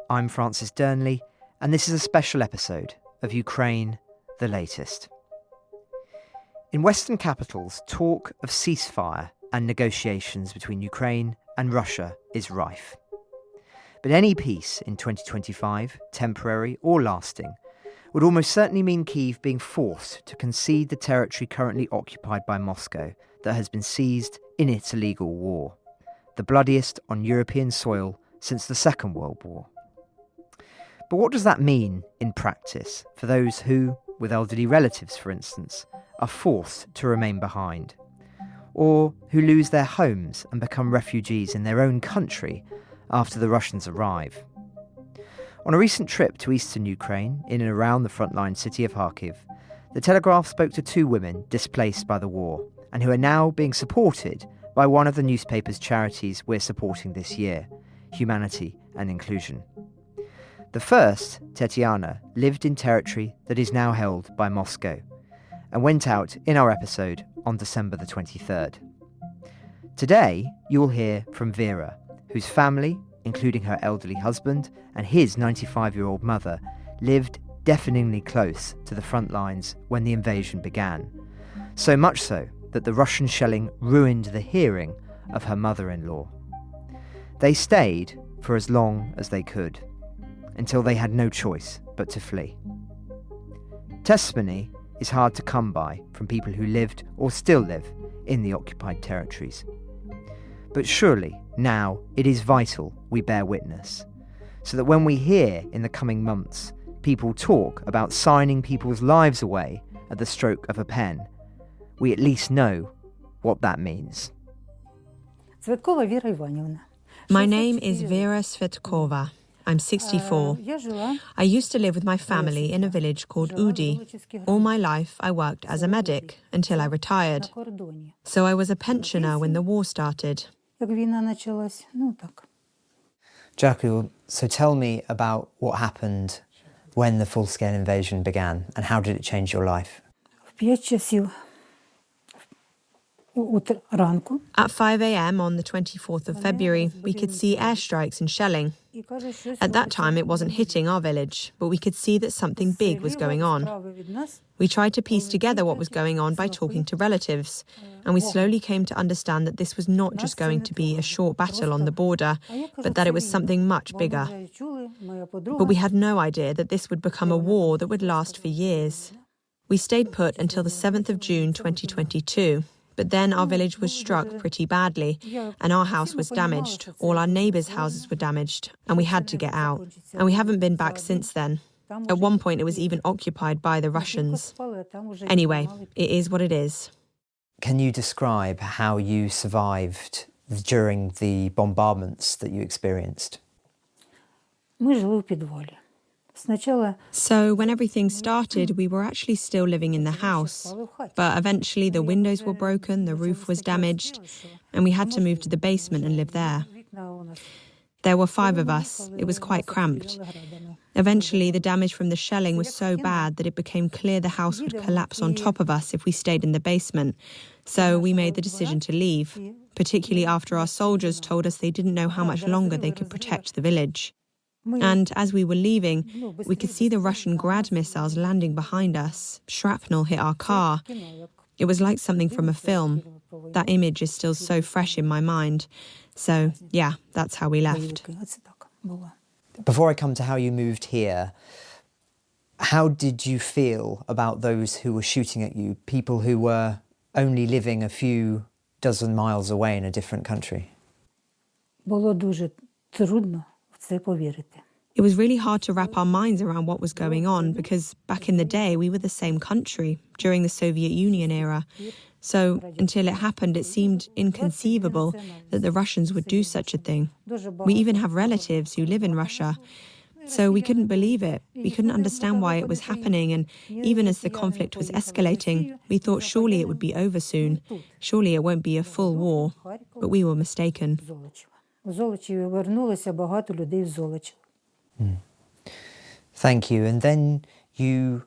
I'm Francis Dearnley, and this is a special episode of Ukraine, the latest. In Western capitals, talk of ceasefire and negotiations between Ukraine and Russia is rife. But any peace in 2025, temporary or lasting, would almost certainly mean Kyiv being forced to concede the territory currently occupied by Moscow that has been seized in its illegal war, the bloodiest on European soil since the Second World War. But what does that mean in practice for those who, with elderly relatives for instance, are forced to remain behind? Or who lose their homes and become refugees in their own country after the Russians arrive? On a recent trip to eastern Ukraine, in and around the frontline city of Kharkiv, the Telegraph spoke to two women displaced by the war and who are now being supported by one of the newspaper's charities we're supporting this year, Humanity and Inclusion. The first, Tetiana, lived in territory that is now held by Moscow and went out in our episode on December the 23rd. Today, you will hear from Vera, whose family, including her elderly husband and his 95-year-old mother, lived deafeningly close to the front lines when the invasion began. So much so that the Russian shelling ruined the hearing of her mother-in-law. They stayed for as long as they could, until they had no choice but to flee. Testimony is hard to come by from people who lived or still live in the occupied territories. But surely, now, it is vital we bear witness, so that when we hear in the coming months people talk about signing people's lives away at the stroke of a pen, we at least know what that means. My name is Vera Svetkova. I'm 64. I used to live with my family in a village called Udi. All my life I worked as a medic until I retired. So I was a pensioner when the war started. Jaku, so tell me about what happened when the full-scale invasion began and how did it change your life? At 5 a.m. on the 24th of February, we could see airstrikes and shelling. At that time, it wasn't hitting our village, but we could see that something big was going on. We tried to piece together what was going on by talking to relatives, and we slowly came to understand that this was not just going to be a short battle on the border, but that it was something much bigger. But we had no idea that this would become a war that would last for years. We stayed put until the 7th of June 2022. But then our village was struck pretty badly, and our house was damaged. All our neighbours' houses were damaged, and we had to get out. And we haven't been back since then. At one point, it was even occupied by the Russians. Anyway, it is what it is. Can you describe how you survived during the bombardments that you experienced? So when everything started, we were actually still living in the house. But eventually the windows were broken, the roof was damaged, and we had to move to the basement and live there. There were 5 of us. It was quite cramped. Eventually the damage from the shelling was so bad that it became clear the house would collapse on top of us if we stayed in the basement. So we made the decision to leave, particularly after our soldiers told us they didn't know how much longer they could protect the village. And as we were leaving, we could see the Russian Grad missiles landing behind us. Shrapnel hit our car. It was like something from a film. That image is still so fresh in my mind. So, yeah, that's how we left. Before I come to how you moved here, how did you feel about those who were shooting at you, people who were only living a few dozen miles away in a different country? It was really hard to wrap our minds around what was going on because back in the day we were the same country during the Soviet Union era. So until it happened, it seemed inconceivable that the Russians would do such a thing. We even have relatives who live in Russia. So we couldn't believe it. We couldn't understand why it was happening. And even as the conflict was escalating, we thought surely it would be over soon. Surely it won't be a full war. But we were mistaken. Thank you. And then you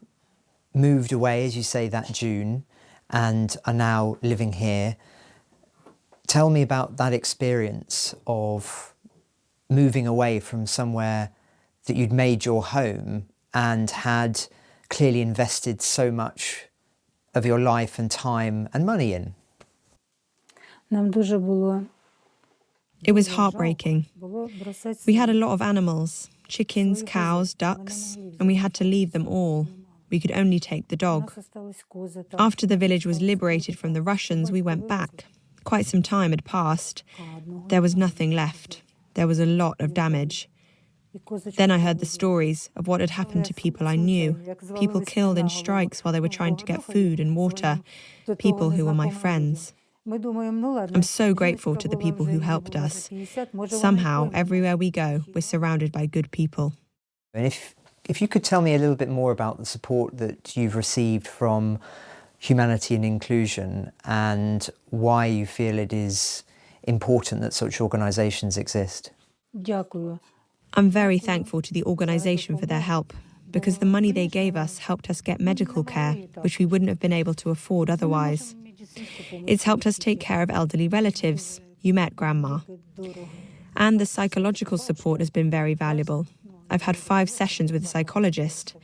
moved away, as you say, that June, and are now living here. Tell me about that experience of moving away from somewhere that you'd made your home and had clearly invested so much of your life and time and money in? It was heartbreaking. We had a lot of animals, chickens, cows, ducks, and we had to leave them all. We could only take the dog. After the village was liberated from the Russians, we went back. Quite some time had passed. There was nothing left. There was a lot of damage. Then I heard the stories of what had happened to people I knew, people killed in strikes while they were trying to get food and water, people who were my friends. I'm so grateful to the people who helped us. Somehow, everywhere we go, we're surrounded by good people. And if you could tell me a little bit more about the support that you've received from Humanity and Inclusion and why you feel it is important that such organisations exist. I'm very thankful to the organisation for their help, because the money they gave us helped us get medical care, which we wouldn't have been able to afford otherwise. It's helped us take care of elderly relatives. You met Grandma. And the psychological support has been very valuable. I've had 5 sessions with a psychologist.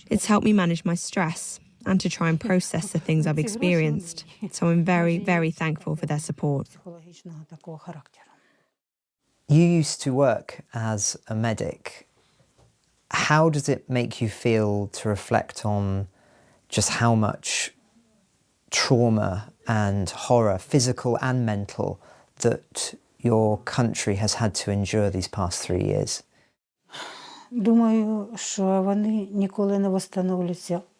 It's helped me manage my stress and to try and process the things I've experienced. So I'm very, very thankful for their support. You used to work as a medic. How does it make you feel to reflect on just how much trauma and horror, physical and mental, that your country has had to endure these past 3 years?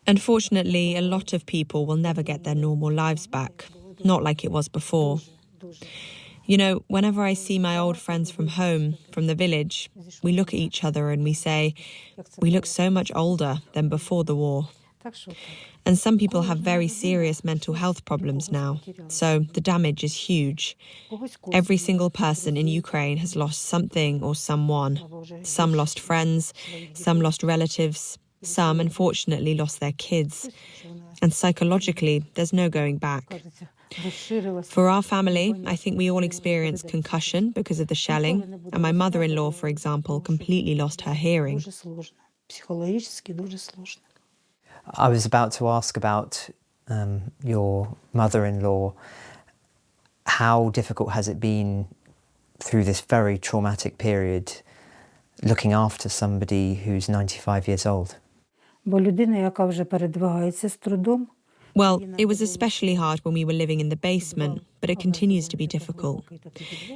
Unfortunately, a lot of people will never get their normal lives back, not like it was before. You know, whenever I see my old friends from home, from the village, we look at each other and we say, we look so much older than before the war. And some people have very serious mental health problems now, so the damage is huge. Every single person in Ukraine has lost something or someone. Some lost friends, some lost relatives, some unfortunately lost their kids. And psychologically, there's no going back. For our family, I think we all experienced concussion because of the shelling, and my mother-in-law, for example, completely lost her hearing. I was about to ask about your mother-in-law. How difficult has it been through this very traumatic period looking after somebody who's 95 years old? Well, it was especially hard when we were living in the basement, but it continues to be difficult.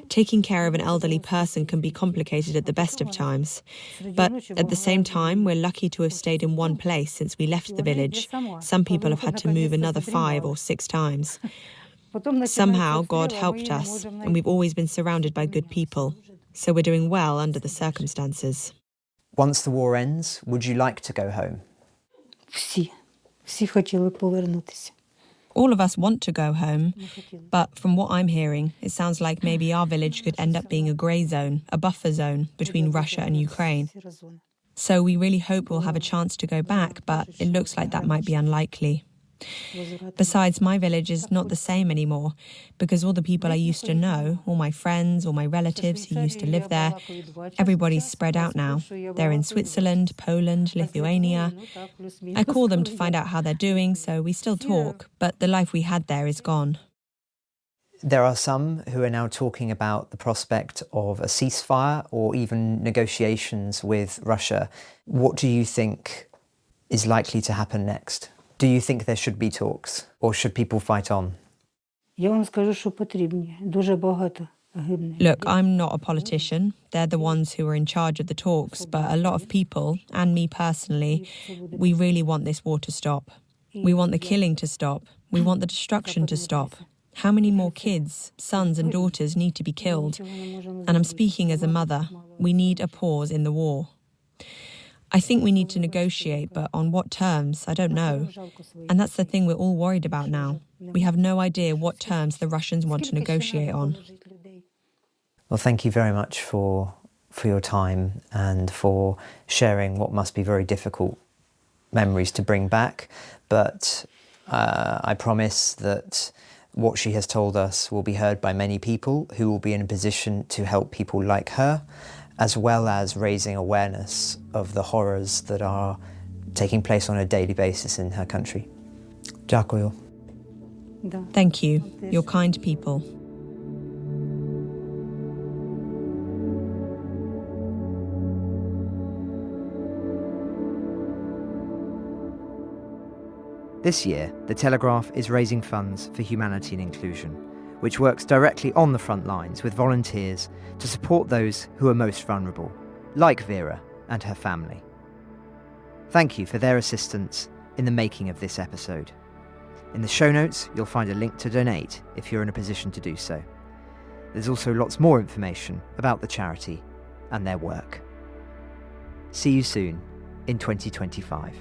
Taking care of an elderly person can be complicated at the best of times. But at the same time, we're lucky to have stayed in one place since we left the village. Some people have had to move another 5 or 6 times. Somehow, God helped us, and we've always been surrounded by good people. So we're doing well under the circumstances. Once the war ends, would you like to go home? All of us want to go home, but from what I'm hearing, it sounds like maybe our village could end up being a grey zone, a buffer zone between Russia and Ukraine. So we really hope we'll have a chance to go back, but it looks like that might be unlikely. Besides, my village is not the same anymore, because all the people I used to know, all my friends, all my relatives who used to live there, everybody's spread out now. They're in Switzerland, Poland, Lithuania. I call them to find out how they're doing, so we still talk, but the life we had there is gone. There are some who are now talking about the prospect of a ceasefire or even negotiations with Russia. What do you think is likely to happen next? Do you think there should be talks, or should people fight on? Look, I'm not a politician. They're the ones who are in charge of the talks, but a lot of people, and me personally, we really want this war to stop. We want the killing to stop. We want the destruction to stop. How many more kids, sons and daughters need to be killed? And I'm speaking as a mother. We need a pause in the war. I think we need to negotiate, but on what terms, I don't know. And that's the thing we're all worried about now. We have no idea what terms the Russians want to negotiate on. Well, thank you very much for your time and for sharing what must be very difficult memories to bring back. But I promise that what she has told us will be heard by many people who will be in a position to help people like her. as well as raising awareness of the horrors that are taking place on a daily basis in her country. Dziękuję. Thank you. You're kind people. This year, The Telegraph is raising funds for Humanity and Inclusion, which works directly on the front lines with volunteers to support those who are most vulnerable, like Vera and her family. Thank you for their assistance in the making of this episode. In the show notes, you'll find a link to donate if you're in a position to do so. There's also lots more information about the charity and their work. See you soon in 2025.